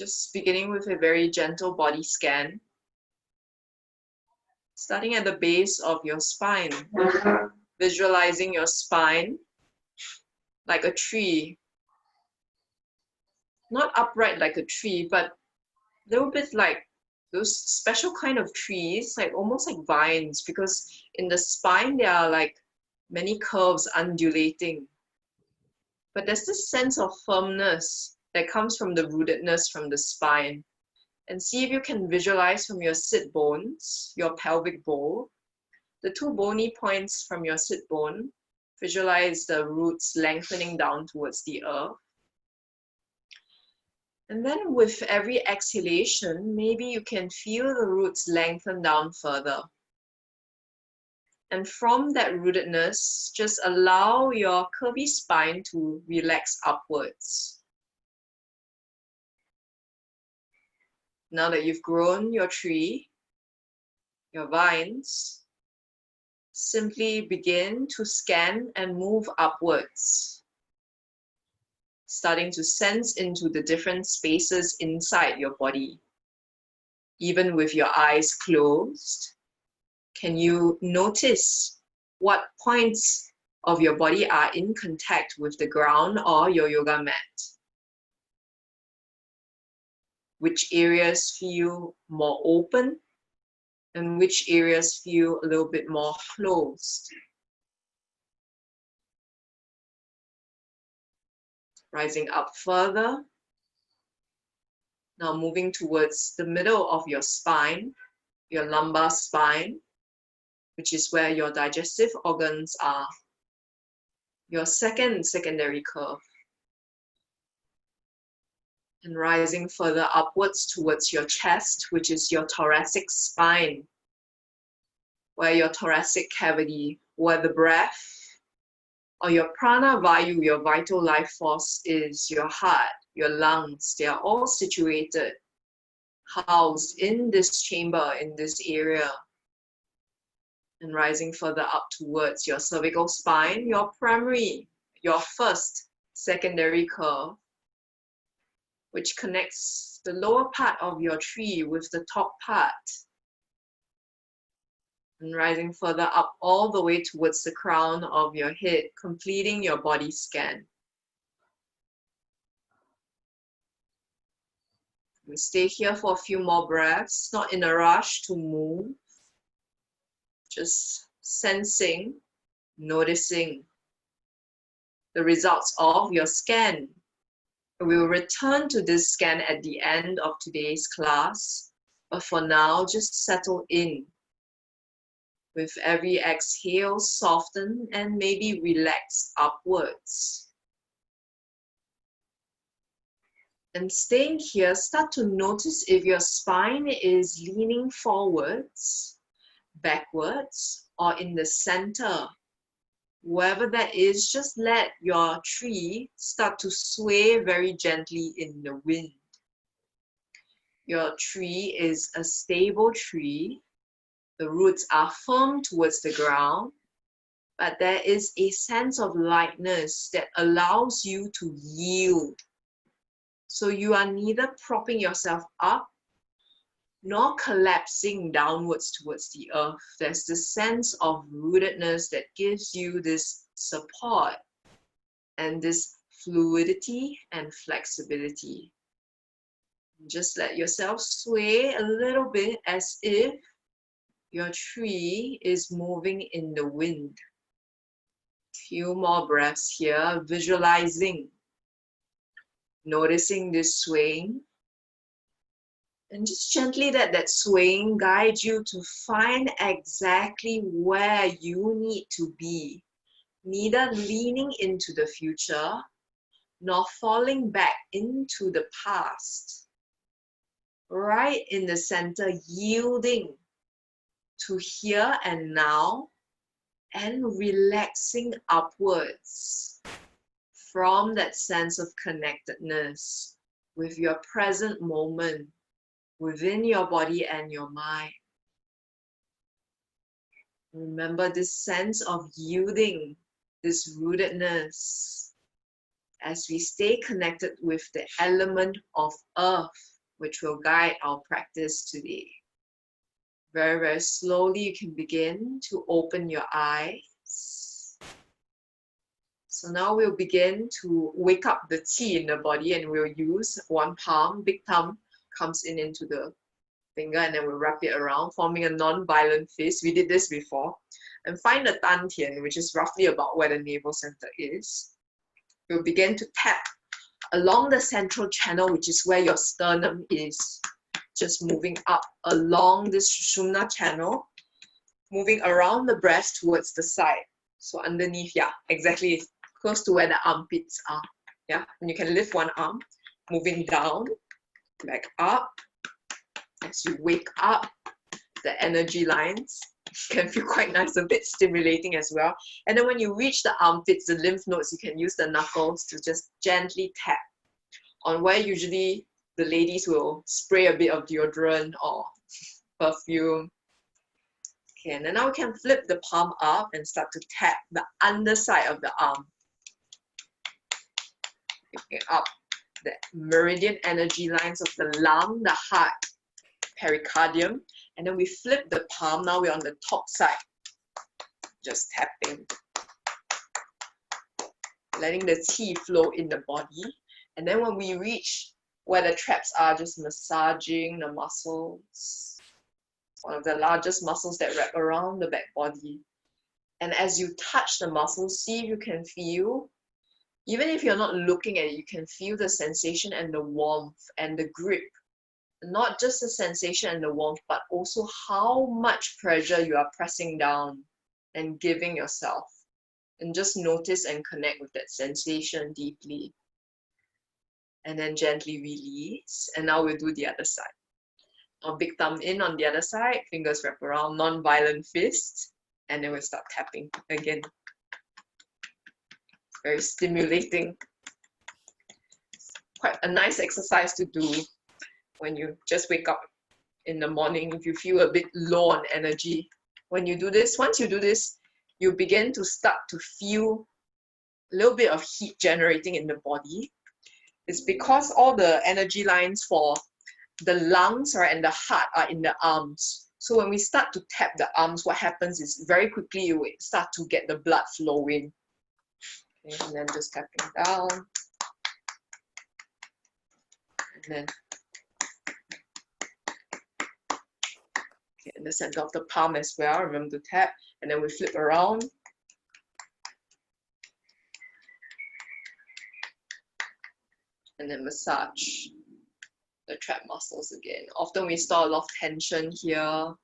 Just beginning with a very gentle body scan. Starting at the base of your spine. Visualizing your spine like a tree. Not upright like a tree, but a little bit like those special kind of trees, like almost like vines, because in the spine there are like many curves undulating. But there's this sense of firmness that comes from the rootedness from the spine. And see if you can visualize from your sit bones, your pelvic bowl, the two bony points from your sit bone. Visualize the roots lengthening down towards the earth. And then with every exhalation, maybe you can feel the roots lengthen down further. And from that rootedness, just allow your curvy spine to relax upwards. Now that you've grown your tree, your vines, simply begin to scan and move upwards, starting to sense into the different spaces inside your body. Even with your eyes closed, can you notice what points of your body are in contact with the ground or your yoga mat? Which areas feel more open and which areas feel a little bit more closed? Rising up further. Now moving towards the middle of your spine, your lumbar spine, which is where your digestive organs are. Your secondary curve. And rising further upwards towards your chest, which is your thoracic spine, where your thoracic cavity, where the breath, or your prana vayu, your vital life force is, your heart, your lungs, they are all situated, housed in this chamber, in this area. And rising further up towards your cervical spine, your primary, your first secondary curve, which connects the lower part of your tree with the top part. And rising further up all the way towards the crown of your head, completing your body scan. And stay here for a few more breaths, not in a rush to move. Just sensing, noticing the results of your scan. We will return to this scan at the end of today's class, but for now, just settle in. With every exhale, soften and maybe relax upwards. And staying here, start to notice if your spine is leaning forwards, backwards, or in the center. Wherever that is, just let your tree start to sway very gently in the wind. Your tree is a stable tree. The roots are firm towards the ground, but there is a sense of lightness that allows you to yield. So you are neither propping yourself up nor collapsing downwards towards the earth. There's this sense of rootedness that gives you this support and this fluidity and flexibility. Just let yourself sway a little bit as if your tree is moving in the wind. Few more breaths here, visualizing, noticing this swaying. And just gently let that swaying guide you to find exactly where you need to be. Neither leaning into the future, nor falling back into the past. Right in the center, yielding to here and now, and relaxing upwards from that sense of connectedness with your present moment, within your body and your mind. Remember this sense of yielding, this rootedness, as we stay connected with the element of earth, which will guide our practice today. Very, very slowly, you can begin to open your eyes. So now we'll begin to wake up the qi in the body, and we'll use one palm, big thumb comes in into the finger, and then we'll wrap it around, forming a non-violent fist. We did this before. And find the dantian, which is roughly about where the navel center is. We'll begin to tap along the central channel, which is where your sternum is. Just moving up along this Sushumna channel, moving around the breast towards the side. So underneath, yeah, exactly close to where the armpits are. Yeah, and you can lift one arm, moving down, back up. As you wake up, the energy lines can feel quite nice, a bit stimulating as well. And then when you reach the armpits, the lymph nodes, you can use the knuckles to just gently tap on where usually the ladies will spray a bit of deodorant or perfume. Okay, and then now we can flip the palm up and start to tap the underside of the arm. Picking up the meridian energy lines of the lung, the heart, pericardium. And then we flip the palm, now we're on the top side. Just tapping. Letting the qi flow in the body. And then when we reach where the traps are, just massaging the muscles. One of the largest muscles that wrap around the back body. And as you touch the muscles, see if you can feel, even if you're not looking at it, you can feel the sensation and the warmth and the grip. Not just the sensation and the warmth, but also how much pressure you are pressing down and giving yourself. And just notice and connect with that sensation deeply. And then gently release. And now we'll do the other side. Now big thumb in on the other side, fingers wrap around, non-violent fist. And then we'll start tapping again. Very stimulating. Quite a nice exercise to do when you just wake up in the morning, if you feel a bit low on energy. When you do this, once you do this, you begin to start to feel a little bit of heat generating in the body. It's because all the energy lines for the lungs and the heart are in the arms. So when we start to tap the arms, what happens is very quickly you start to get the blood flowing. Okay, and then just tapping down. And then in the center of the palm as well, remember to tap, and then we flip around. And then massage the trap muscles again. Often we store a lot of tension here.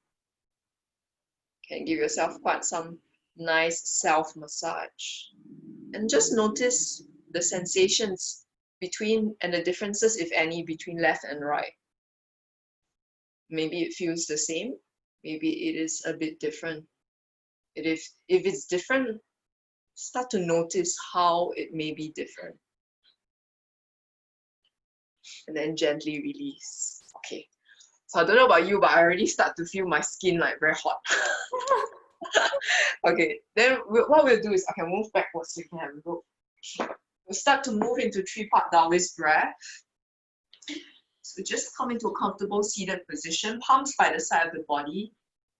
Can give yourself quite some nice self-massage. And just notice the sensations between, and the differences, if any, between left and right. Maybe it feels the same. Maybe it is a bit different. If it's different, start to notice how it may be different. And then gently release. Okay. So I don't know about you, but I already start to feel my skin like very hot. Okay, then what we'll do is I can move backwards so you can have a look. We'll start to move into three-part taoist breath. So just come into a comfortable seated position, palms by the side of the body.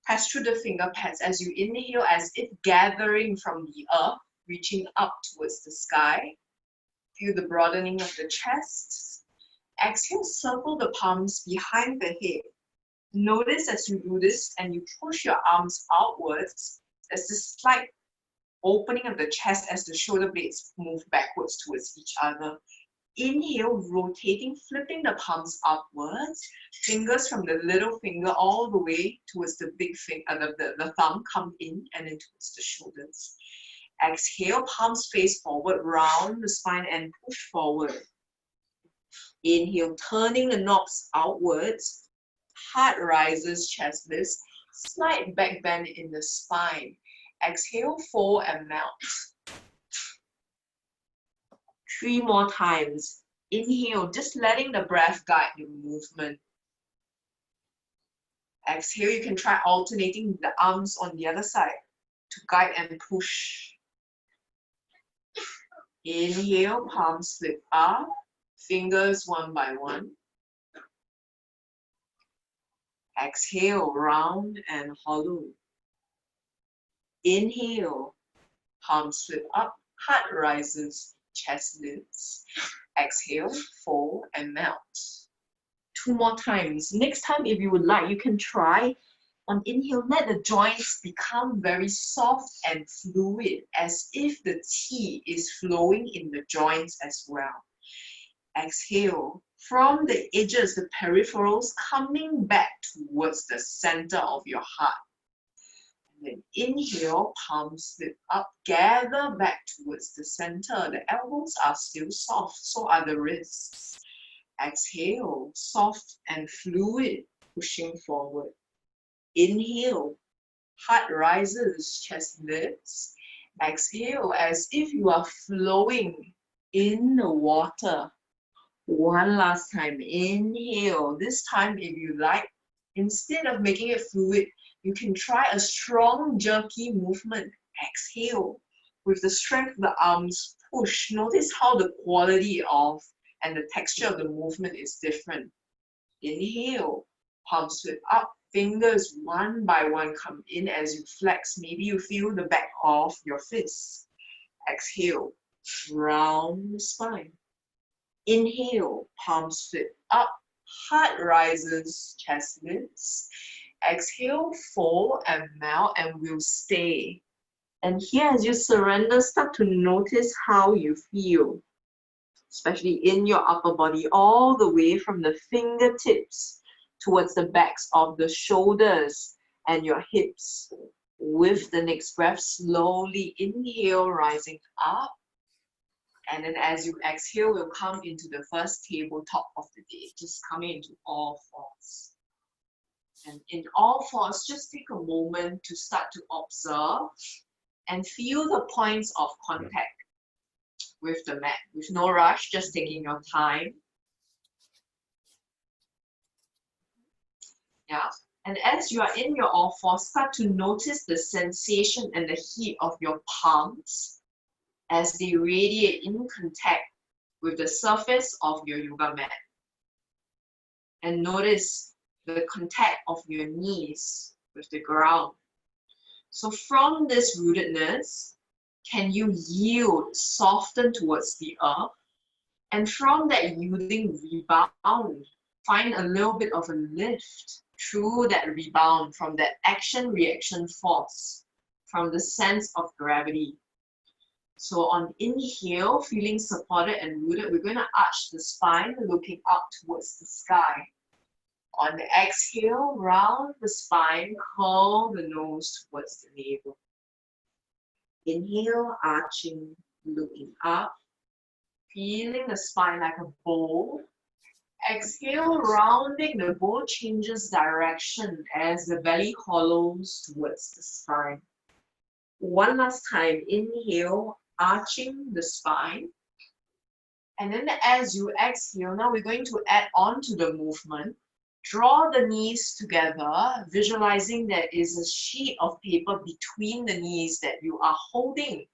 Press through the finger pads as you inhale, as if gathering from the earth, reaching up towards the sky. Feel the broadening of the chest. Exhale, circle the palms behind the head. Notice as you do this and you push your arms outwards, there's this slight opening of the chest as the shoulder blades move backwards towards each other. Inhale, rotating, flipping the palms upwards. Fingers from the little finger all the way towards the big finger, the thumb come in and then towards the shoulders. Exhale, palms face forward, round the spine and push forward. Inhale, turning the knobs outwards. Heart rises, chest lifts. Slight back bend in the spine. Exhale, fold and melt. 3 more times. Inhale, just letting the breath guide your movement. Exhale, you can try alternating the arms on the other side to guide and push. Inhale, palms flip up, fingers one by one. Exhale, round and hollow. Inhale, palms flip up, heart rises, chest lifts. Exhale, fold and melt. 2 more times. Next time, if you would like, you can try. On inhale, let the joints become very soft and fluid, as if the qi is flowing in the joints as well. Exhale, from the edges, the peripherals coming back towards the center of your heart. And then inhale, palms flip up, gather back towards the center. The elbows are still soft, so are the wrists. Exhale, soft and fluid, pushing forward. Inhale, heart rises, chest lifts. Exhale, as if you are flowing in the water. One last time, inhale. This time, if you like, instead of making it fluid, you can try a strong, jerky movement. Exhale. With the strength of the arms, push. Notice how the quality of and the texture of the movement is different. Inhale, palms flip up, fingers one by one come in as you flex. Maybe you feel the back of your fists. Exhale, round the spine. Inhale, palms flip up, heart rises, chest lifts. Exhale, fold and melt, and we'll stay. And here, as you surrender, start to notice how you feel, especially in your upper body, all the way from the fingertips towards the backs of the shoulders and your hips. With the next breath, slowly inhale, rising up. And then as you exhale, we'll come into the first tabletop of the day, just coming into all fours. And in all fours, just take a moment to start to observe and feel the points of contact with the mat, with no rush, just taking your time. Yeah. And as you are in your all fours, start to notice the sensation and the heat of your palms as they radiate in contact with the surface of your yoga mat. And notice the contact of your knees with the ground. So from this rootedness, can you yield, soften towards the earth? And from that yielding, rebound. Find a little bit of a lift through that rebound from that action-reaction force, from the sense of gravity. So on inhale, feeling supported and rooted, we're going to arch the spine, looking up towards the sky. On the exhale, round the spine, curl the nose towards the navel. Inhale, arching, looking up, feeling the spine like a bowl. Exhale, rounding, the bowl changes direction as the belly hollows towards the spine. One last time, inhale, arching the spine. And then as you exhale, now we're going to add on to the movement. Draw the knees together, visualizing there is a sheet of paper between the knees that you are holding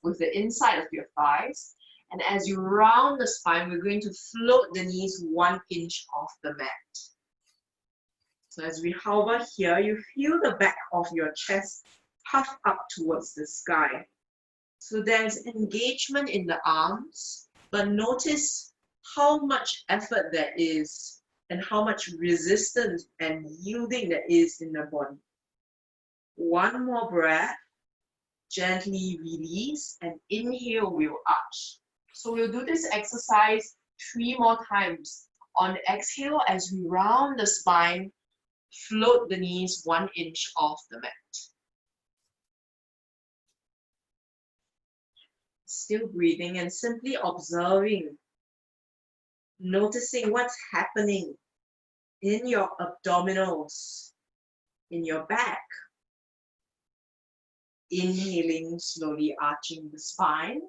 with the inside of your thighs. And as you round the spine, we're going to float the knees 1 inch off the mat. So as we hover here, you feel the back of your chest puff up towards the sky. So there's engagement in the arms, but notice how much effort there is and how much resistance and yielding there is in the body. One more breath, gently release, and inhale, we'll arch. So we'll do this exercise 3 more times. On exhale, as we round the spine, float the knees 1 inch off the mat. Still breathing and simply observing, noticing what's happening in your abdominals, in your back. Inhaling, slowly arching the spine.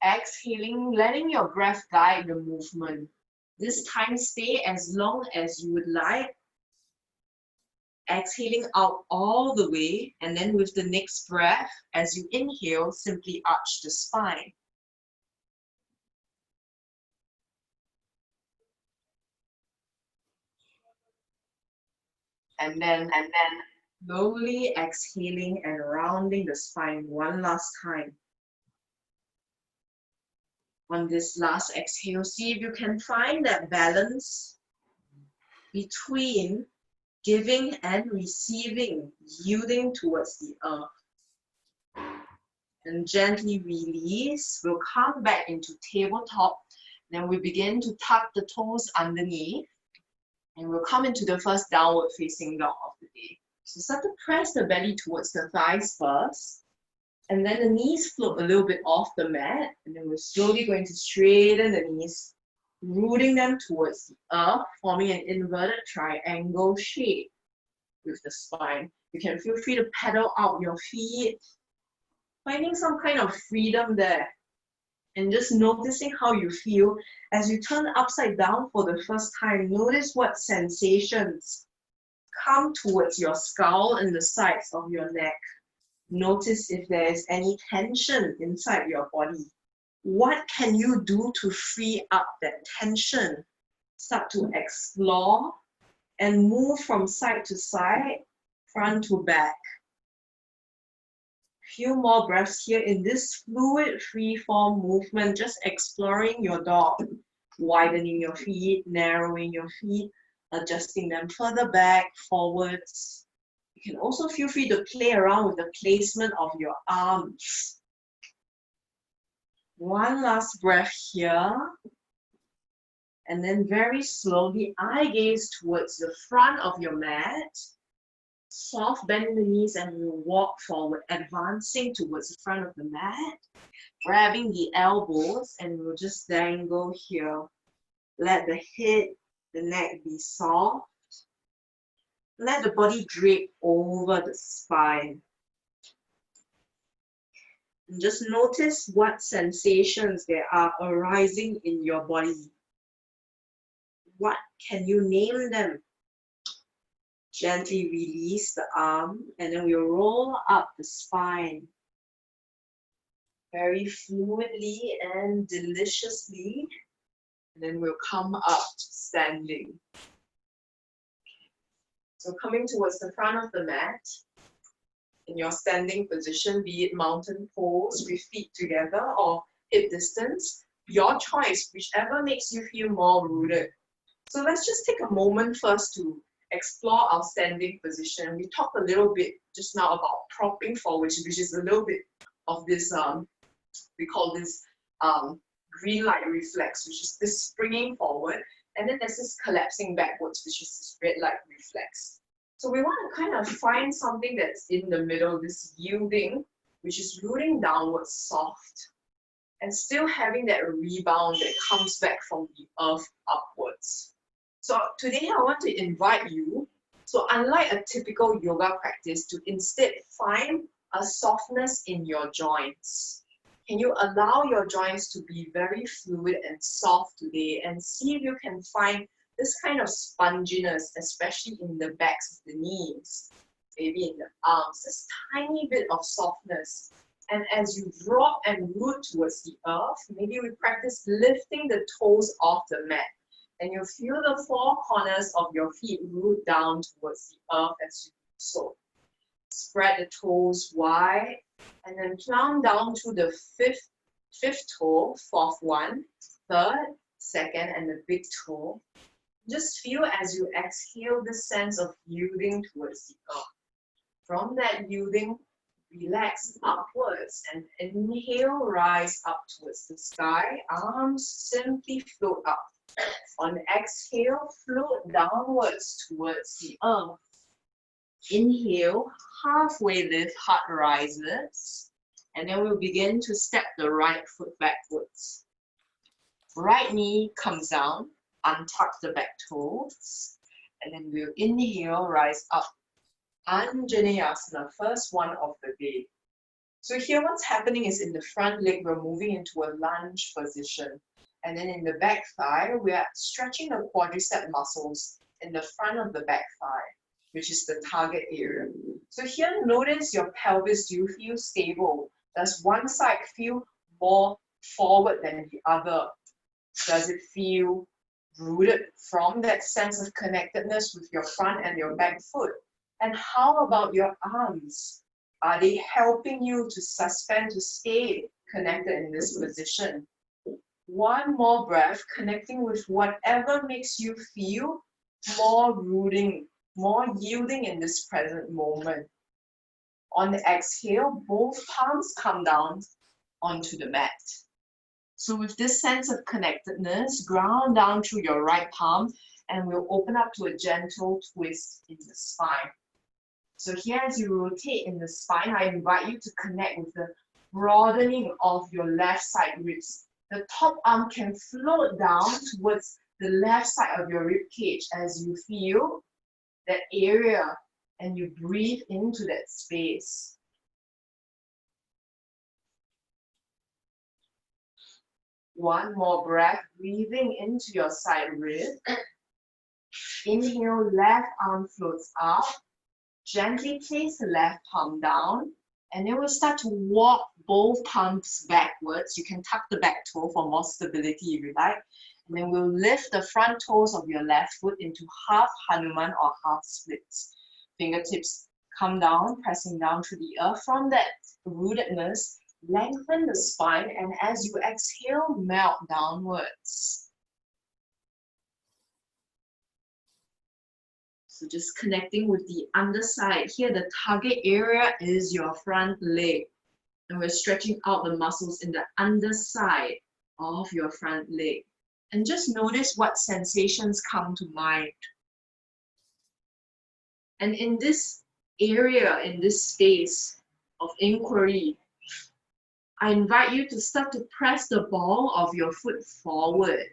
Exhaling, letting your breath guide the movement. This time, stay as long as you would like. Exhaling out all the way, and then with the next breath, as you inhale, simply arch the spine. And then slowly exhaling and rounding the spine one last time. On this last exhale, see if you can find that balance between giving and receiving, yielding towards the earth. And gently release. We'll come back into tabletop. Then we begin to tuck the toes underneath. And we'll come into the first downward facing dog of the day. So start to press the belly towards the thighs first. And then the knees float a little bit off the mat. And then we're slowly going to straighten the knees, rooting them towards the earth, forming an inverted triangle shape with the spine. You can feel free to pedal out your feet, finding some kind of freedom there. And just noticing how you feel as you turn upside down for the first time. Notice what sensations come towards your skull and the sides of your neck. Notice if there is any tension inside your body. What can you do to free up that tension? Start to explore and move from side to side, front to back. Few more breaths here in this fluid, free-form movement, just exploring your dog, widening your feet, narrowing your feet, adjusting them further back, forwards. You can also feel free to play around with the placement of your arms. One last breath here. And then very slowly, eye gaze towards the front of your mat. Soft bend in the knees and we'll walk forward, advancing towards the front of the mat, grabbing the elbows and we'll just dangle here. Let the head, the neck be soft. Let the body drape over the spine. And just notice what sensations there are arising in your body. What can you name them? Gently release the arm and then we'll roll up the spine. Very fluidly and deliciously. And then we'll come up standing. So coming towards the front of the mat, in your standing position, be it mountain pose with feet together or hip distance, your choice, whichever makes you feel more rooted. So let's just take a moment first to explore our standing position. We talked a little bit just now about propping forward, which is a little bit of this, we call this green light reflex, which is this springing forward. And then there's this collapsing backwards, which is this red light reflex. So we want to kind of find something that's in the middle, this yielding, which is rooting downwards soft, and still having that rebound that comes back from the earth upwards. So today I want to invite you, so unlike a typical yoga practice, to instead find a softness in your joints. Can you allow your joints to be very fluid and soft today and see if you can find this kind of sponginess, especially in the backs of the knees, maybe in the arms, this tiny bit of softness. And as you drop and root towards the earth, maybe we practice lifting the toes off the mat. And you feel the four corners of your feet root down towards the earth as you do so. Spread the toes wide and then plumb down to the fifth toe, fourth one, third, second, and the big toe. Just feel as you exhale this sense of yielding towards the earth. From that yielding, relax upwards and inhale, rise up towards the sky. Arms simply float up. On exhale, float downwards towards the earth. Inhale, halfway lift, heart rises. And then we'll begin to step the right foot backwards. Right knee comes down, untuck the back toes. And then we'll inhale, rise up. Anjaneyasana, first one of the day. So here what's happening is in the front leg, we're moving into a lunge position. And then in the back thigh, we are stretching the quadricep muscles in the front of the back thigh, which is the target area. So here, notice your pelvis. Do you feel stable? Does one side feel more forward than the other? Does it feel rooted from that sense of connectedness with your front and your back foot. And how about your arms? Are they helping you to suspend, to stay connected in this position? One more breath, connecting with whatever makes you feel more rooting, more yielding in this present moment. On the exhale, both palms come down onto the mat. So with this sense of connectedness, ground down through your right palm, and we'll open up to a gentle twist in the spine. So here, as you rotate in the spine, I invite you to connect with the broadening of your left side ribs. The top arm can float down towards the left side of your rib cage as you feel that area and you breathe into that space. One more breath, breathing into your side rib. Inhale, left arm floats up. Gently place the left palm down, and then we'll start to walk both palms backwards. You can tuck the back toe for more stability if you like. And then we'll lift the front toes of your left foot into half Hanuman or half splits. Fingertips come down, pressing down through the earth. From that rootedness, lengthen the spine, and as you exhale, melt downwards. So just connecting with the underside. Here, the target area is your front leg. And we're stretching out the muscles in the underside of your front leg. And just notice what sensations come to mind. And in this area, in this space of inquiry, I invite you to start to press the ball of your foot forward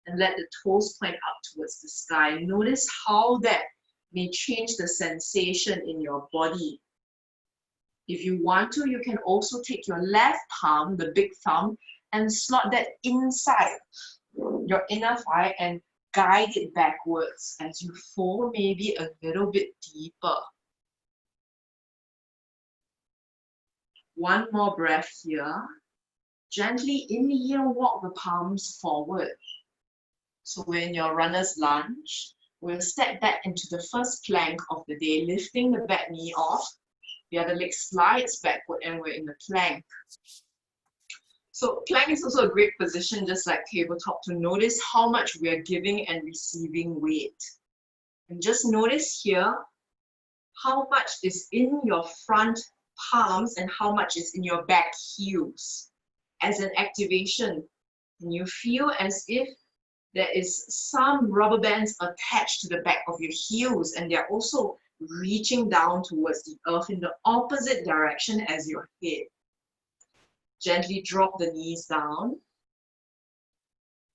and let the toes point up towards the sky. Notice how that may change the sensation in your body. If you want to, you can also take your left palm, the big thumb, and slot that inside your inner thigh and guide it backwards as you fold maybe a little bit deeper. One more breath here. Gently inhale, walk the palms forward. So we're in your runner's lunge. We'll step back into the first plank of the day, lifting the back knee off. The other leg slides backward and we're in the plank. So plank is also a great position, just like tabletop, to notice how much we are giving and receiving weight. And just notice here how much is in your front palms and how much is in your back heels. As an activation, and you feel as if there is some rubber bands attached to the back of your heels, and they're also reaching down towards the earth in the opposite direction as your head. Gently drop the knees down.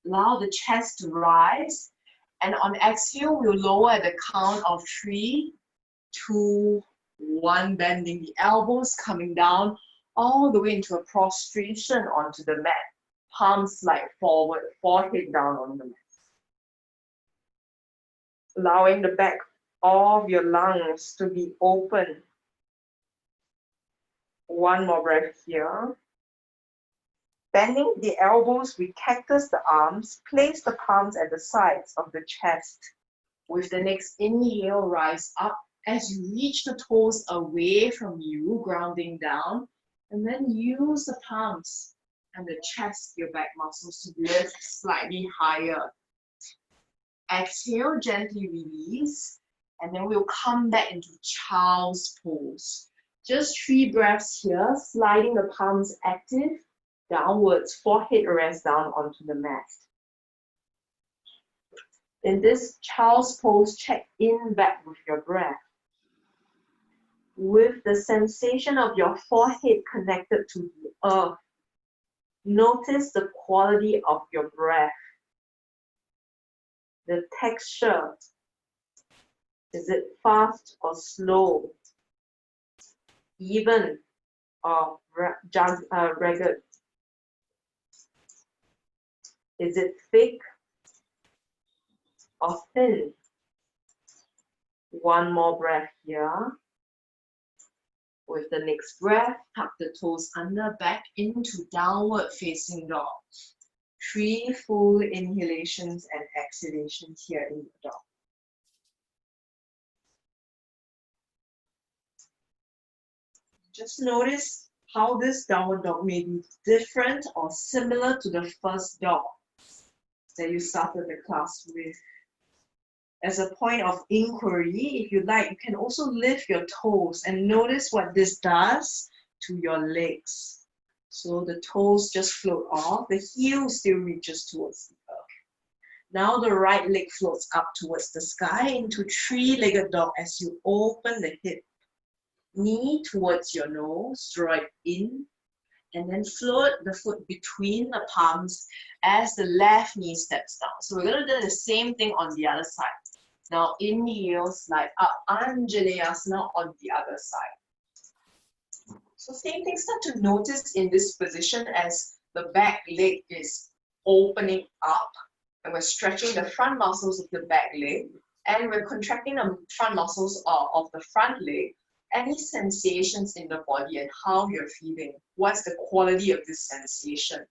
Allow the chest to rise. And on exhale, we'll lower at the count of 3, 2, 1, bending the elbows, coming down all the way into a prostration onto the mat. Palms slide forward, forehead down on the mat. Allowing the back of your lungs to be open. One more breath here. Bending the elbows, we cactus the arms. Place the palms at the sides of the chest. With the next inhale, rise up as you reach the toes away from you, grounding down. And then use the palms and the chest, your back muscles, to lift slightly higher. Exhale, gently release, and then we'll come back into child's pose. Just 3 breaths here, sliding the palms active, downwards, forehead rests down onto the mat. In this child's pose, check in back with your breath. With the sensation of your forehead connected to the earth, notice the quality of your breath. The texture. Is it fast or slow? Even or ragged? Is it thick or thin? One more breath here. With the next breath, tuck the toes under, back into downward facing dog. 3 full inhalations and exhalations here in the dog. Just notice how this downward dog may be different or similar to the first dog that you started the class with. As a point of inquiry, if you like, you can also lift your toes and notice what this does to your legs. So the toes just float off, the heel still reaches towards the earth. Now the right leg floats up towards the sky into 3-legged dog as you open the hip. Knee towards your nose, draw it in, and then float the foot between the palms as the left knee steps down. So we're going to do the same thing on the other side. Now inhale, slide up, Anjaneyasana on the other side. So same thing, start to notice in this position as the back leg is opening up and we're stretching the front muscles of the back leg and we're contracting the front muscles of the front leg. Any sensations in the body and how you're feeling. What's the quality of this sensation?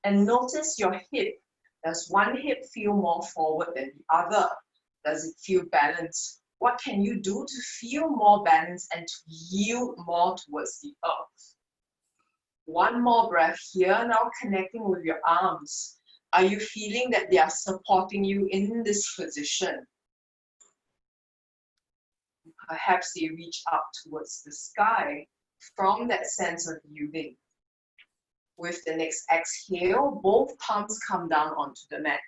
And notice your hip. Does one hip feel more forward than the other? Does it feel balanced? What can you do to feel more balanced and to yield more towards the earth? One more breath here, now connecting with your arms. Are you feeling that they are supporting you in this position? Perhaps they reach up towards the sky from that sense of yielding. With the next exhale, both palms come down onto the mat.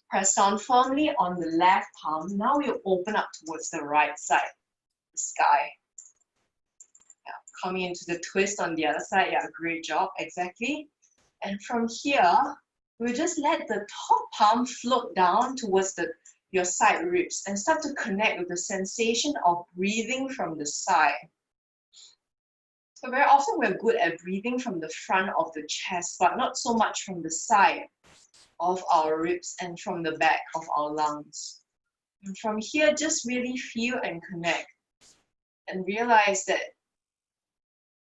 Press down firmly on the left palm. Now you open up towards the right side, the sky. Yeah, coming into the twist on the other side. Yeah, great job, exactly. And from here, we'll just let the top palm float down towards your side ribs and start to connect with the sensation of breathing from the side. So very often we're good at breathing from the front of the chest, but not so much from the side of our ribs and from the back of our lungs. And from here, just really feel and connect and realize that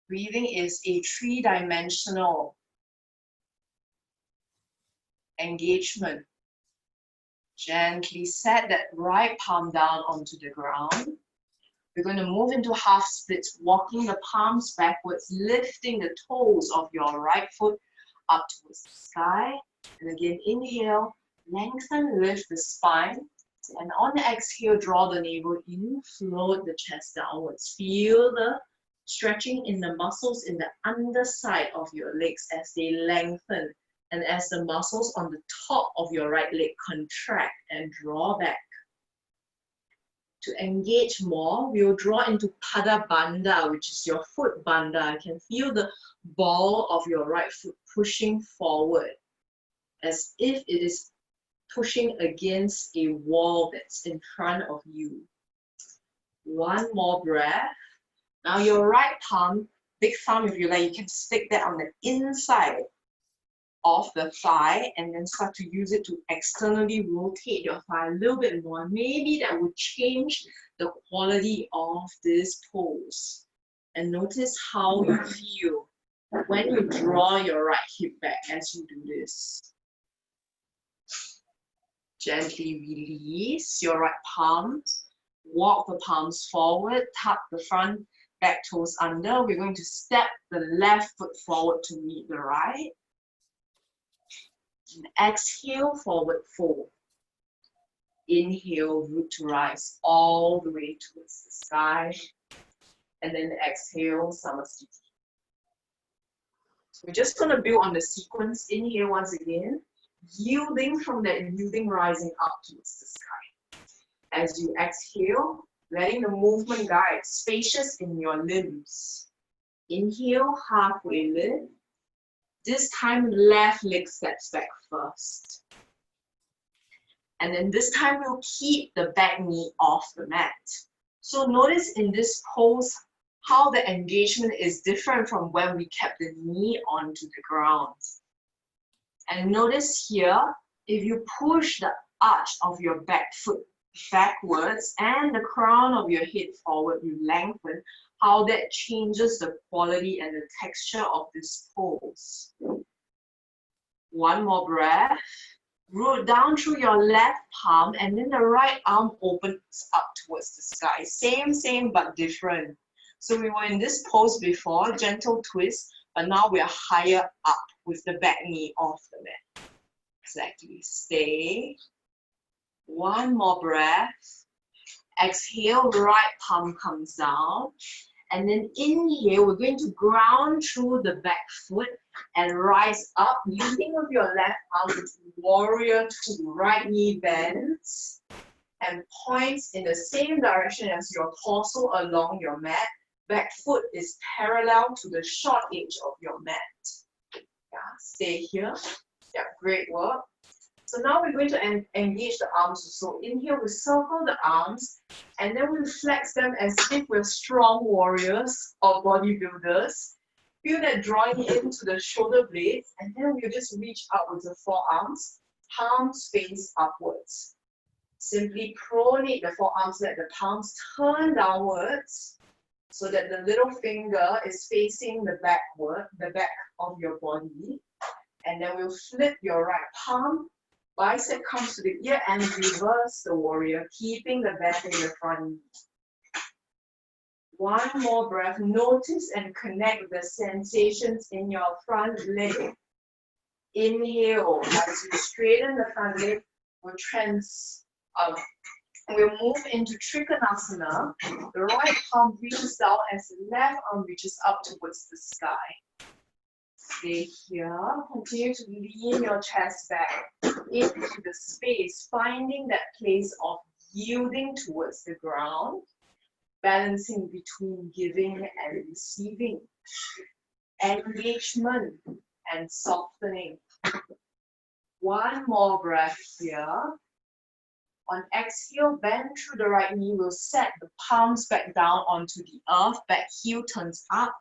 breathing is a 3-dimensional engagement. Gently set that right palm down onto the ground. We're going to move into half splits, walking the palms backwards, lifting the toes of your right foot up towards the sky. And again, inhale, lengthen, lift the spine. And on the exhale, draw the navel in, float the chest downwards. Feel the stretching in the muscles in the underside of your legs as they lengthen. And as the muscles on the top of your right leg contract and draw back. To engage more, we'll draw into Pada Bandha, which is your foot bandha. You can feel the ball of your right foot pushing forward as if it is pushing against a wall that's in front of you. One more breath. Now your right palm, big thumb if you like, you can stick that on the inside of the thigh and then start to use it to externally rotate your thigh a little bit more. Maybe that would change the quality of this pose. And notice how you feel when you draw your right hip back as you do this. Gently release your right palms. Walk the palms forward, tuck the front back toes under. We're going to step the left foot forward to meet the right. And exhale, forward fold. Inhale, root to rise all the way towards the sky. And then exhale, Samasthiti. So we're just going to build on the sequence. Inhale once again, yielding from that yielding, rising up towards the sky. As you exhale, letting the movement guide, spacious in your limbs. Inhale, halfway lift. This time, left leg steps back first. And then this time, we'll keep the back knee off the mat. So notice in this pose, how the engagement is different from when we kept the knee onto the ground. And notice here, if you push the arch of your back foot backwards and the crown of your head forward, you lengthen, how that changes the quality and the texture of this pose. One more breath. Root down through your left palm, and then the right arm opens up towards the sky. Same, but different. So we were in this pose before, gentle twist, but now we are higher up with the back knee off the mat. Exactly. Stay. One more breath. Exhale, right palm comes down. And then inhale, we're going to ground through the back foot and rise up, lifting of your left arm to warrior two. Right knee bends and points in the same direction as your torso along your mat. Back foot is parallel to the short edge of your mat. Yeah, stay here. Yeah, great work. So now we're going to engage the arms. So inhale, we circle the arms, and then we flex them as if we're strong warriors or bodybuilders. Feel that drawing into the shoulder blades, and then we'll just reach out with the forearms, palms face upwards. Simply pronate the forearms, let the palms turn downwards so that the little finger is facing the back of your body. And then we'll flip your right palm. Bicep comes to the ear and reverse the warrior, keeping the bend in the front knee. One more breath. Notice and connect the sensations in your front leg. Inhale. As you straighten the front leg, we'll move into Trikonasana. The right palm reaches down as the left arm reaches up towards the sky. Stay here. Continue to lean your chest back into the space, finding that place of yielding towards the ground, balancing between giving and receiving, engagement and softening. One more breath here. On exhale, bend through the right knee. We'll set the palms back down onto the earth. Back heel turns up.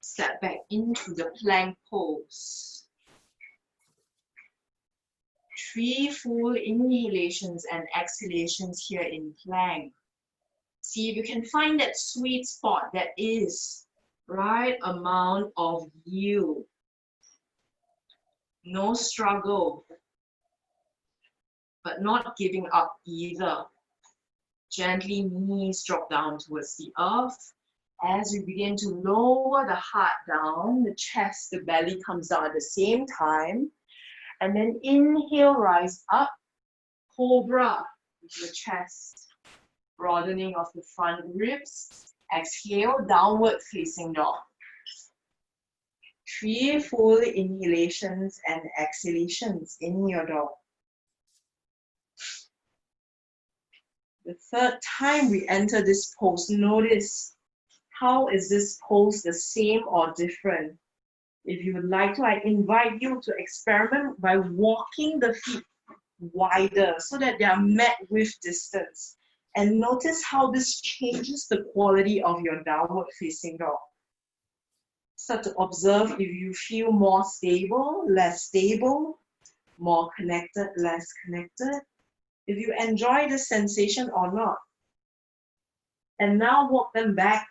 Step back into the plank pose. 3 full inhalations and exhalations here in plank. See if you can find that sweet spot that is right amount of yield. No struggle, but not giving up either. Gently knees drop down towards the earth. As we begin to lower the heart down, the chest, the belly comes down at the same time. And then inhale, rise up, cobra with your chest. Broadening of the front ribs. Exhale, downward facing dog. 3 full inhalations and exhalations in your dog. The third time we enter this pose, notice how is this pose the same or different? If you would like to, I invite you to experiment by walking the feet wider so that they are met with distance. And notice how this changes the quality of your downward facing dog. Start to observe if you feel more stable, less stable, more connected, less connected. If you enjoy the sensation or not. And now walk them back.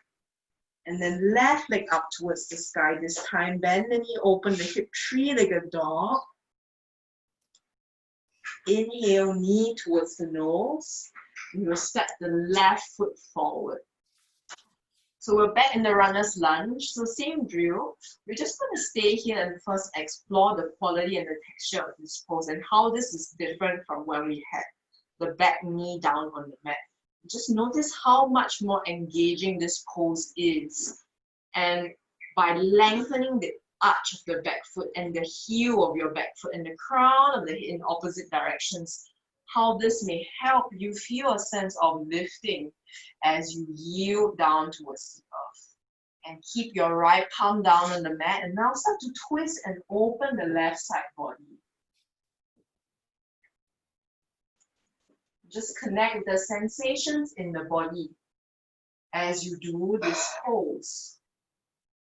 And then left leg up towards the sky this time. Bend the knee, open the hip, 3-legged dog. Inhale, knee towards the nose. You will step the left foot forward. So we're back in the runner's lunge. So same drill. We're just going to stay here and first explore the quality and the texture of this pose and how this is different from when we had the back knee down on the mat. Just notice how much more engaging this pose is. And by lengthening the arch of the back foot and the heel of your back foot and the crown of the head in opposite directions, how this may help you feel a sense of lifting as you yield down towards the earth. And keep your right palm down on the mat and now start to twist and open the left side body. Just connect the sensations in the body as you do this pose.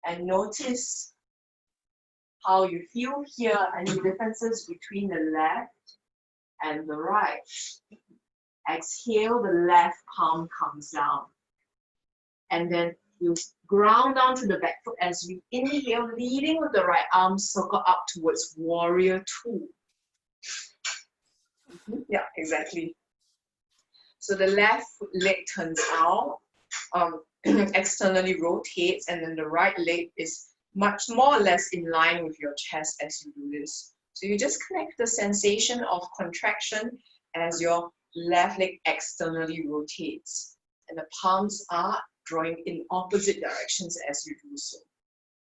And notice how you feel here, any differences between the left and the right. Exhale, the left palm comes down. And then We'll ground down to the back foot as we inhale, leading with the right arm, circle up towards warrior two. Yeah, exactly. So the left leg turns out, externally rotates, and then the right leg is much more or less in line with your chest as you do this. So you just connect the sensation of contraction as your left leg externally rotates. And the palms are drawing in opposite directions as you do so.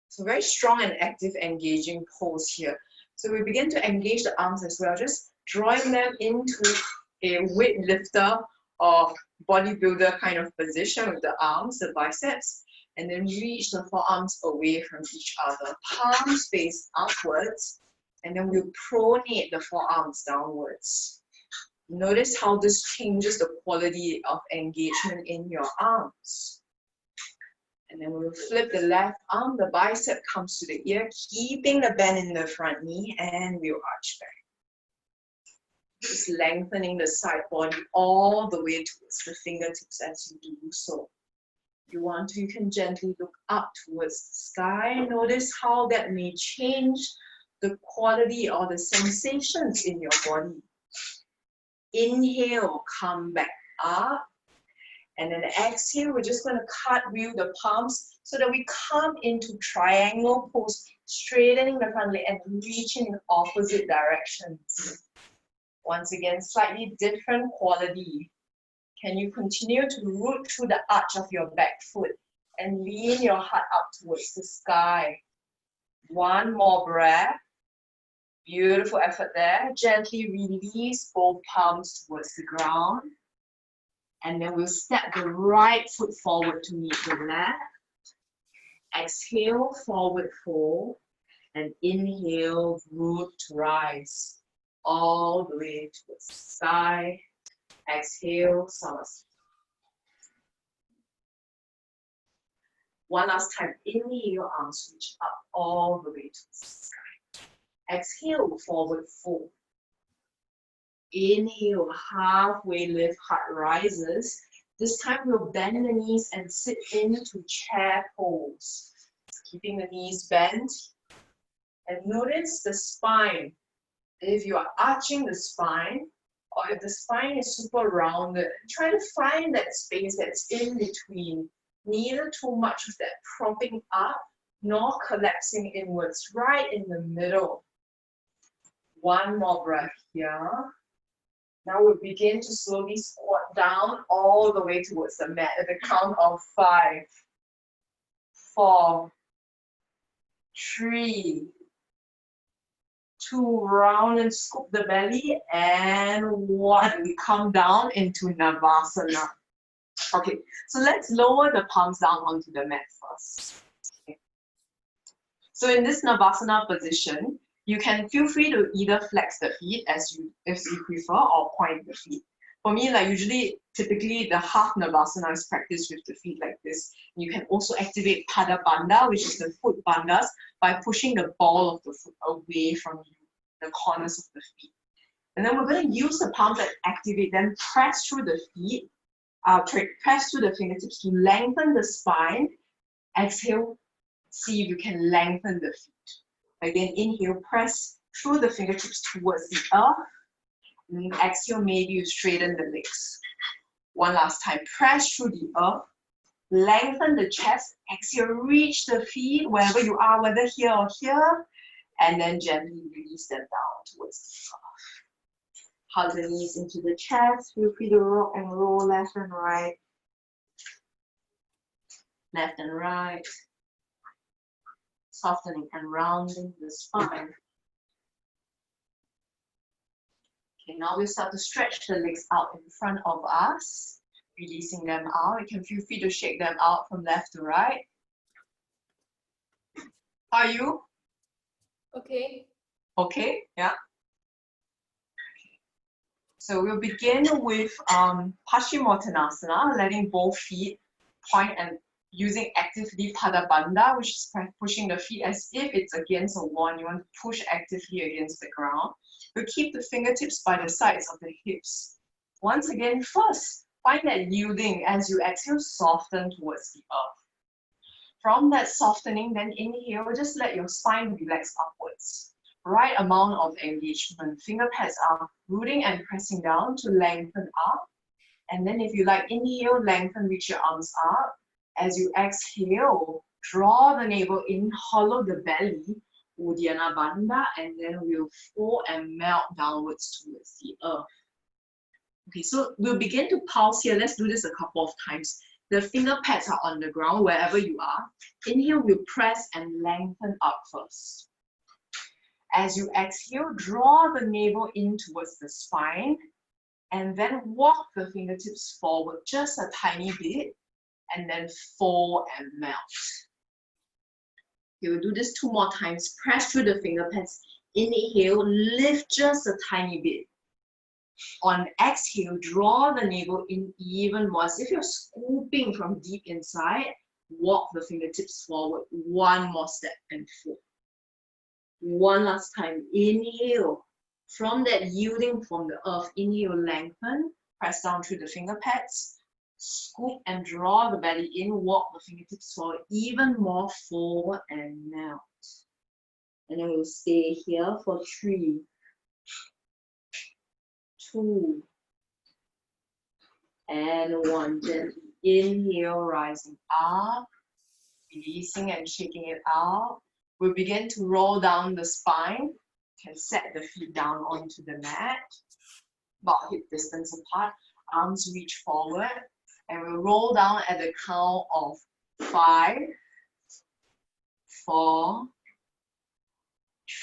So very strong and active engaging pose here. So we begin to engage the arms as well, just drawing them into a weightlifter or bodybuilder kind of position with the arms, the biceps, and then reach the forearms away from each other. Palms face upwards, and then we'll pronate the forearms downwards. Notice how this changes the quality of engagement in your arms. And then we'll flip the left arm, the bicep comes to the ear, keeping the bend in the front knee, and we'll arch back. Just lengthening the side body all the way towards the fingertips as you do so. If you want to, you can gently look up towards the sky. Notice how that may change the quality or the sensations in your body. Inhale, come back up. And then exhale, we're just going to cartwheel the palms so that we come into triangle pose, straightening the front leg and reaching in opposite directions. Once again, slightly different quality. Can you continue to root through the arch of your back foot and lean your heart up towards the sky? One more breath. Beautiful effort there. Gently release both palms towards the ground. And then we'll step the right foot forward to meet the left. Exhale, forward fold. And inhale, root to rise. All the way towards the sky. Exhale, samasthana. One last time, inhale, arms reach up all the way to the sky. Exhale, forward fold. Inhale, halfway lift, heart rises. This time we'll bend the knees and sit into chair pose. Keeping the knees bent. And notice the spine. If you are arching the spine, or if the spine is super rounded, try to find that space that's in between. Neither too much of that propping up, nor collapsing inwards, right in the middle. One more breath here. Now we'll begin to slowly squat down all the way towards the mat at the count of 5, 4, 3, 2, round and scoop the belly, and 1. We come down into Navasana. Okay, so let's lower the palms down onto the mat first. Okay. So in this Navasana position, you can feel free to either flex the feet as you prefer, or point the feet. For me, typically the half Navasana is practiced with the feet like this. You can also activate Pada Bandha, which is the foot bandhas, by pushing the ball of the foot away from you, the corners of the feet. And then we're going to use the palms and activate them, press through the feet, press through the fingertips to lengthen the spine. Exhale, see if you can lengthen the feet. Again, inhale, press through the fingertips towards the earth. And exhale, maybe you straighten the legs. One last time, press through the earth. Lengthen the chest. Exhale, reach the feet wherever you are, whether here or here. And then gently release them down towards the earth. Hug the knees into the chest. Feel free to rock and roll left and right. Left and right. Softening and rounding the spine. Okay, now we'll start to stretch the legs out in front of us, releasing them out. You can feel free to shake them out from left to right. Are you? Okay. Okay, yeah. So we'll begin with Paschimottanasana, letting both feet point and using actively Pada Bandha, which is pushing the feet as if it's against a wall. You want to push actively against the ground. We'll keep the fingertips by the sides of the hips. Once again, first, find that yielding as you exhale, soften towards the earth. From that softening, then inhale, just let your spine relax upwards. Right amount of engagement. Finger pads are rooting and pressing down to lengthen up. And then if you like, inhale, lengthen, reach your arms up. As you exhale, draw the navel in, hollow the belly, Uddiyana Bandha, and then we'll fall and melt downwards towards the earth. Okay, so we'll begin to pulse here. Let's do this a couple of times. The finger pads are on the ground wherever you are. Inhale, we'll press and lengthen up first. As you exhale, draw the navel in towards the spine, and then walk the fingertips forward just a tiny bit, and then fold and melt. You will do this 2 more times. Press through the finger pads. Inhale, lift just a tiny bit. On exhale, draw the navel in even more. As if you're scooping from deep inside, walk the fingertips forward. 1 more step and fold. 1 last time. Inhale. From that yielding from the earth, inhale, lengthen. Press down through the finger pads. Scoop and draw the belly in. Walk the fingertips forward. Even more, forward and melt. And then we'll stay here for 3, 2, and 1. Gently inhale, rising up, releasing and shaking it out. We'll begin to roll down the spine. You can set the feet down onto the mat, about hip distance apart. Arms reach forward, and we'll roll down at the count of 5, 4,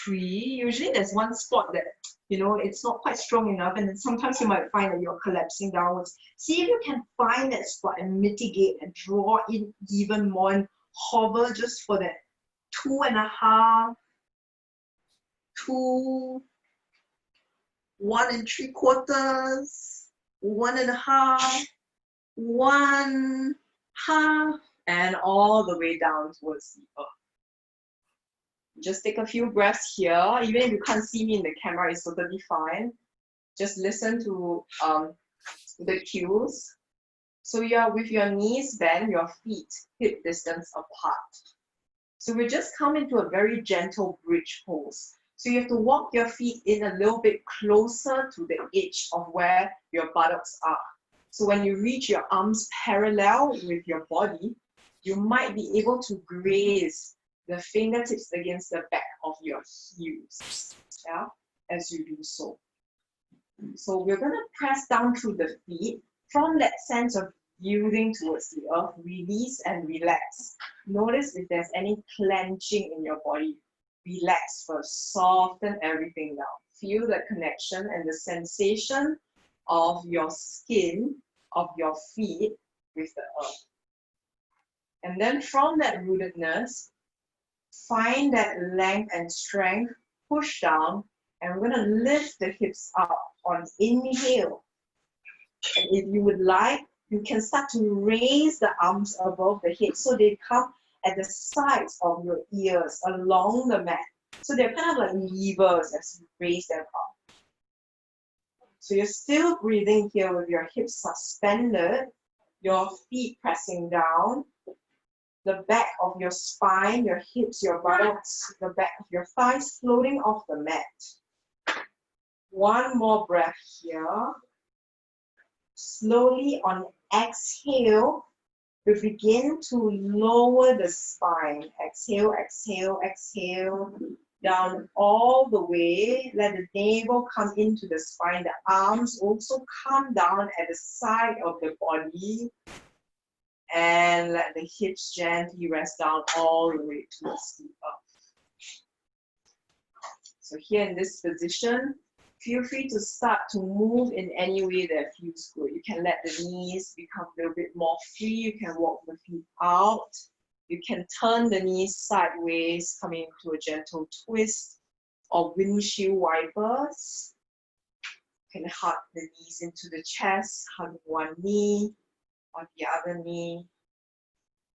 3. Usually there's one spot that, you know, it's not quite strong enough, and then sometimes you might find that you're collapsing downwards. See if you can find that spot and mitigate and draw in even more and hover just for that 2.5, 2, 1 3/4, 1.5, 1/2, and all the way down towards the earth. Just take a few breaths here. Even if you can't see me in the camera, it's totally fine. Just listen to the cues. So you're with your knees bent, your feet hip distance apart. So we just come into a very gentle bridge pose. So you have to walk your feet in a little bit closer to the edge of where your buttocks are. So when you reach your arms parallel with your body, you might be able to graze the fingertips against the back of your heels, yeah, as you do so. So we're going to press down through the feet from that sense of yielding towards the earth. Release and relax. Notice if there's any clenching in your body. Relax first, soften everything down. Feel the connection and the sensation of your skin, of your feet with the earth. And then from that rootedness, find that length and strength, push down, and we're going to lift the hips up on inhale. And if you would like, you can start to raise the arms above the head so they come at the sides of your ears along the mat. So they're kind of like levers as you raise them up. So you're still breathing here with your hips suspended, your feet pressing down, the back of your spine, your hips, your buttocks, the back of your thighs floating off the mat. 1 more breath here. Slowly on exhale, we begin to lower the spine. Exhale, exhale, exhale. Down all the way. Let the navel come into the spine. The arms also come down at the side of the body. And let the hips gently rest down all the way towards the earth. So here in this position, feel free to start to move in any way that feels good. You can let the knees become a little bit more free. You can walk the feet out. You can turn the knees sideways, coming into a gentle twist or windshield wipers. You can hug the knees into the chest, hug one knee or the other knee.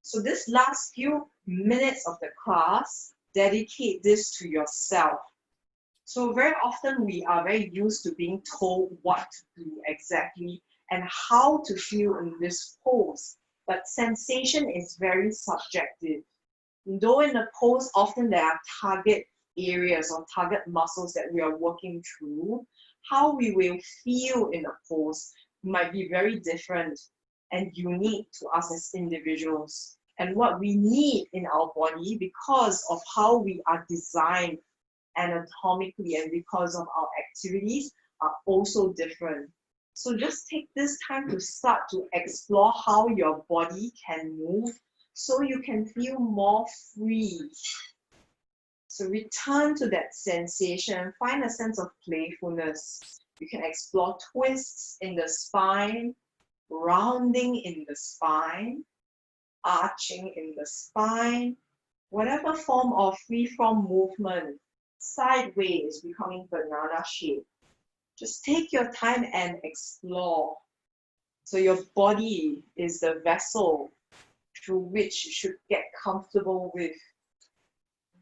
So this last few minutes of the class, dedicate this to yourself. So very often we are very used to being told what to do exactly and how to feel in this pose. But sensation is very subjective. Though in the pose, often there are target areas or target muscles that we are working through, how we will feel in a pose might be very different and unique to us as individuals. And what we need in our body, because of how we are designed anatomically and because of our activities, are also different. So just take this time to start to explore how your body can move so you can feel more free. So return to that sensation, find a sense of playfulness. You can explore twists in the spine, rounding in the spine, arching in the spine, whatever form of free-form movement, sideways, becoming banana shape. Just take your time and explore. So your body is the vessel through which you should get comfortable with.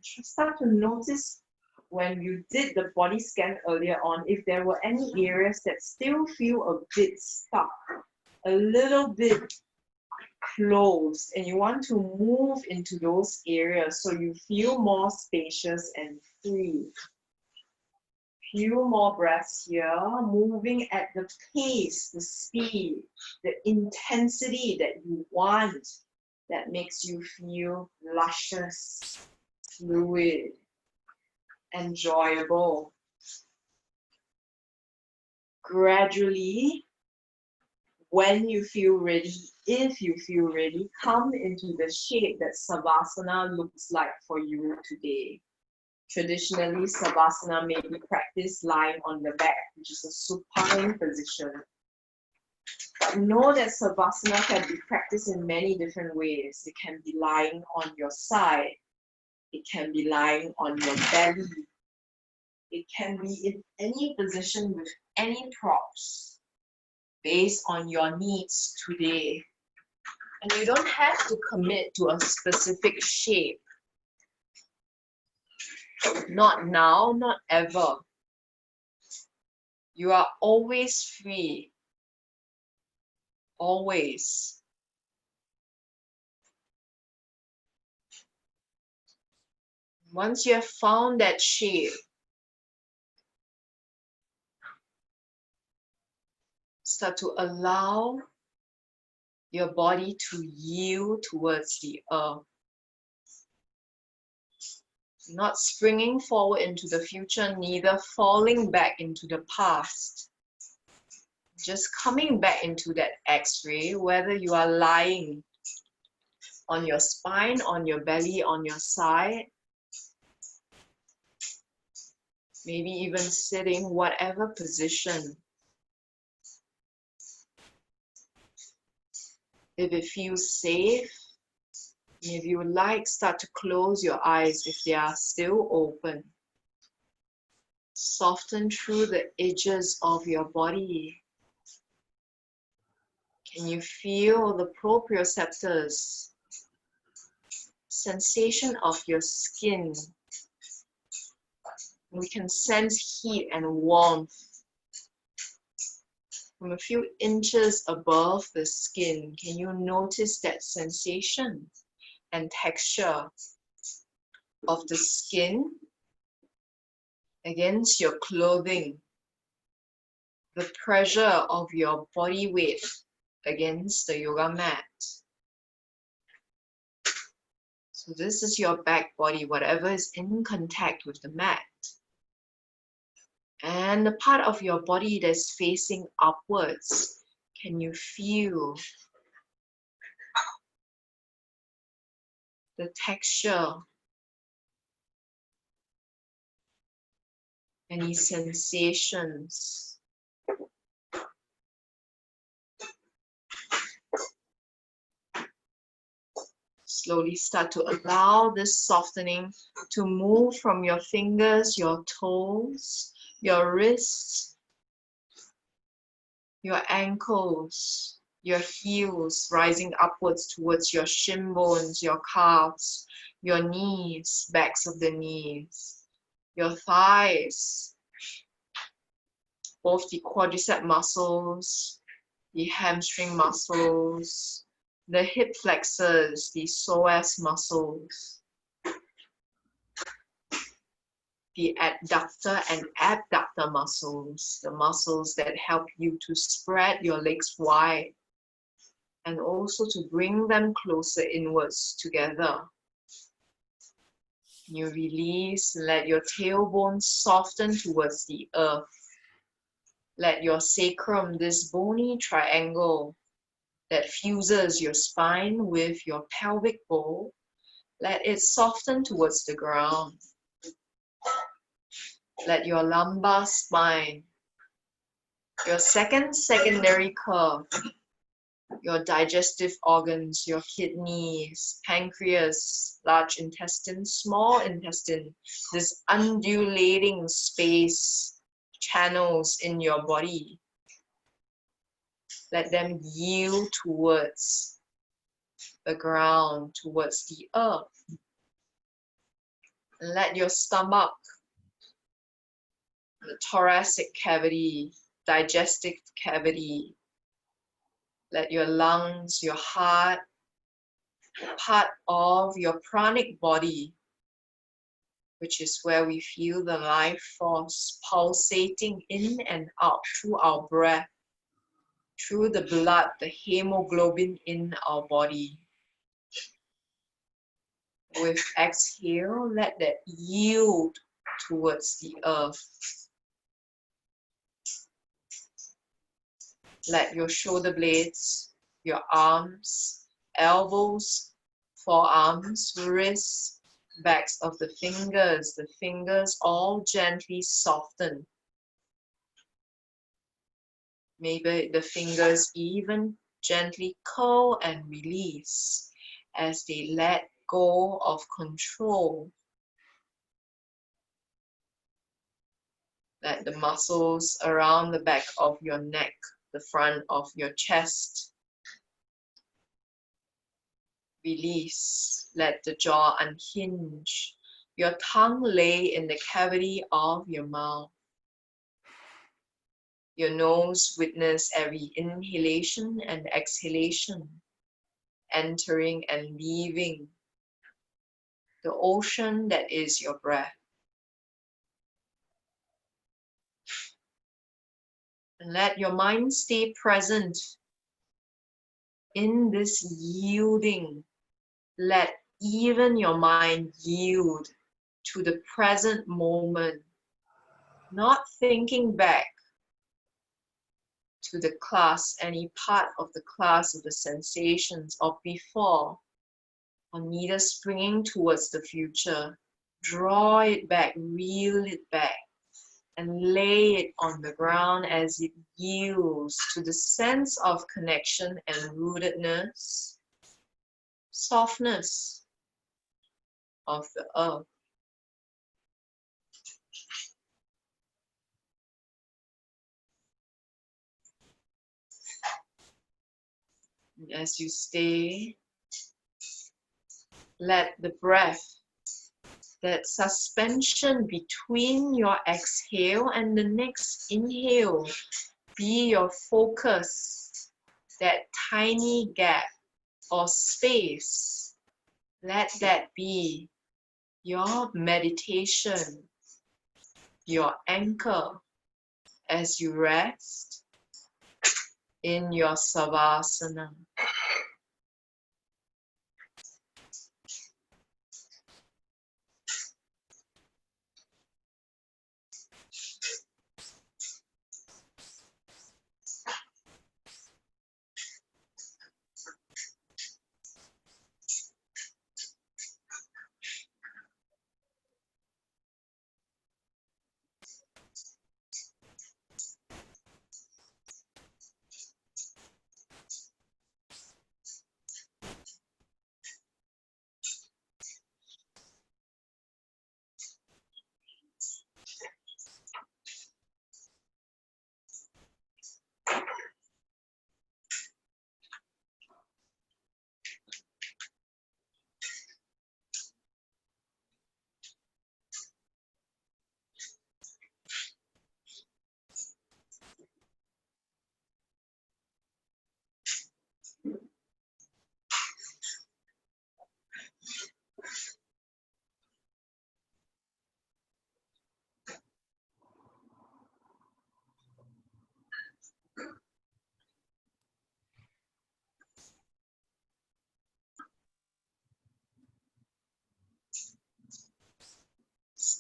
Start to notice when you did the body scan earlier on, if there were any areas that still feel a bit stuck, a little bit closed, and you want to move into those areas so you feel more spacious and free. Few more breaths here, moving at the pace, the speed, the intensity that you want, that makes you feel luscious, fluid, enjoyable. Gradually, when you feel ready, if you feel ready, come into the shape that Savasana looks like for you today. Traditionally, Savasana may be practiced lying on the back, which is a supine position. But know that Savasana can be practiced in many different ways. It can be lying on your side. It can be lying on your belly. It can be in any position with any props based on your needs today. And you don't have to commit to a specific shape. Not now, not ever. You are always free. Always. Once you have found that shape, start to allow your body to yield towards the earth. Not springing forward into the future, neither falling back into the past. Just coming back into that X-ray, whether you are lying on your spine, on your belly, on your side, maybe even sitting, whatever position. If it feels safe, if you would like, start to close your eyes if they are still open. Soften through the edges of your body. Can you feel the proprioceptors? Sensation of your skin. We can sense heat and warmth from a few inches above the skin. Can you notice that sensation and texture of the skin against your clothing? The pressure of your body weight against the yoga mat. So this is your back body, whatever is in contact with the mat. And the part of your body that's facing upwards, can you feel the texture? Any sensations? Slowly start to allow this softening to move from your fingers, your toes, your wrists, your ankles, your heels, rising upwards towards your shin bones, your calves, your knees, backs of the knees, your thighs, both the quadricep muscles, the hamstring muscles, the hip flexors, the psoas muscles. the adductor and abductor muscles, the muscles that help you to spread your legs wide and also to bring them closer inwards together. You release, let your tailbone soften towards the earth. Let your sacrum, this bony triangle that fuses your spine with your pelvic bowl, let it soften towards the ground. Let your lumbar spine, your secondary curve, your digestive organs, your kidneys, pancreas, large intestine, small intestine, this undulating space, channels in your body, let them yield towards the ground, towards the earth. And let your stomach, the thoracic cavity, digestive cavity, let your lungs, your heart, part of your pranic body, which is where we feel the life force pulsating in and out through our breath, through the blood, the hemoglobin in our body. With exhale, let that yield towards the earth. Let your shoulder blades, your arms, elbows, forearms, wrists, backs of the fingers all gently soften. Maybe the fingers even gently curl and release as they let go of control. Let the muscles around the back of your neck, the front of your chest, release. Let the jaw unhinge. Your tongue lay in the cavity of your mouth. Your nose witness every inhalation and exhalation, entering and leaving the ocean that is your breath. And let your mind stay present in this yielding. Let even your mind yield to the present moment, not thinking back to the class, any part of the class of the sensations of before, or neither springing towards the future. Draw it back, reel it back, and lay it on the ground as it yields to the sense of connection and rootedness, softness of the earth. And as you stay, let the breath, that suspension between your exhale and the next inhale, be your focus, that tiny gap or space. Let that be your meditation, your anchor as you rest in your savasana.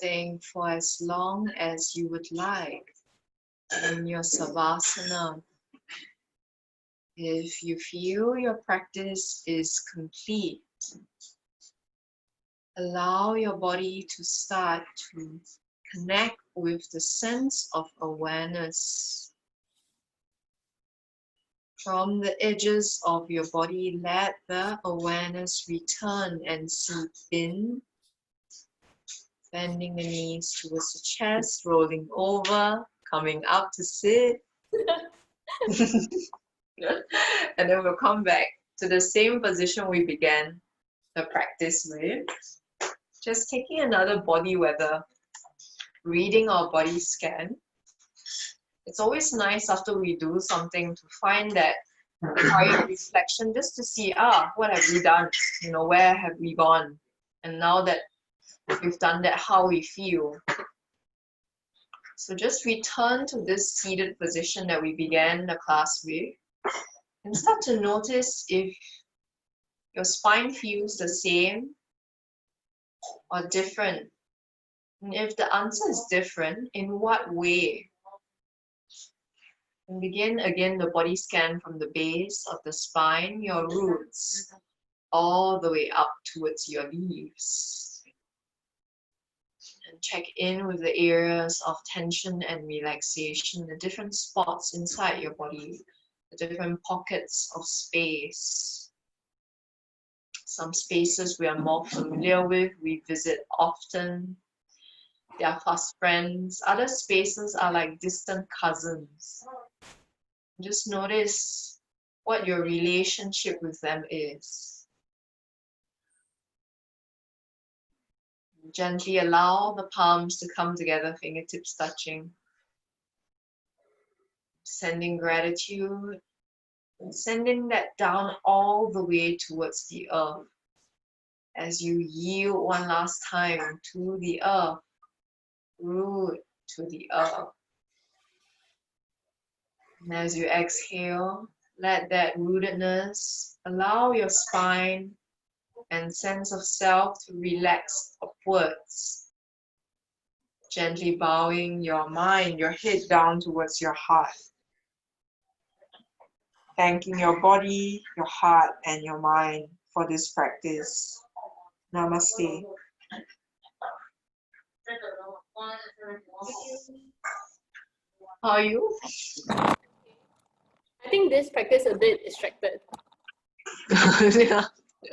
staying for as long as you would like in your savasana. If you feel your practice is complete, allow your body to start to connect with the sense of awareness. From the edges of your body, let the awareness return and seep in. Bending the knees towards the chest, rolling over, coming up to sit. And then we'll come back to the same position we began the practice with. Just taking another body weather, reading our body scan. It's always nice after we do something to find that quiet reflection, just to see, what have we done? You know, where have we gone? And now that we've done that, how we feel. So just return to this seated position that we began the class with and start to notice if your spine feels the same or different. And if the answer is different, in what way? And begin again the body scan from the base of the spine, your roots, all the way up towards your leaves. And check in with the areas of tension and relaxation, the different spots inside your body, the different pockets of space. Some spaces we are more familiar with, we visit often. They are fast friends. Other spaces are like distant cousins. Just notice what your relationship with them is. Gently allow the palms to come together, fingertips touching. Sending gratitude, and sending that down all the way towards the earth. As you yield one last time to the earth, root to the earth. And as you exhale, let that rootedness allow your spine and sense of self to relax upwards. Gently bowing your mind, your head down towards your heart. Thanking your body, your heart, and your mind for this practice. Namaste. How are you? I think this practice a bit distracted. Yeah.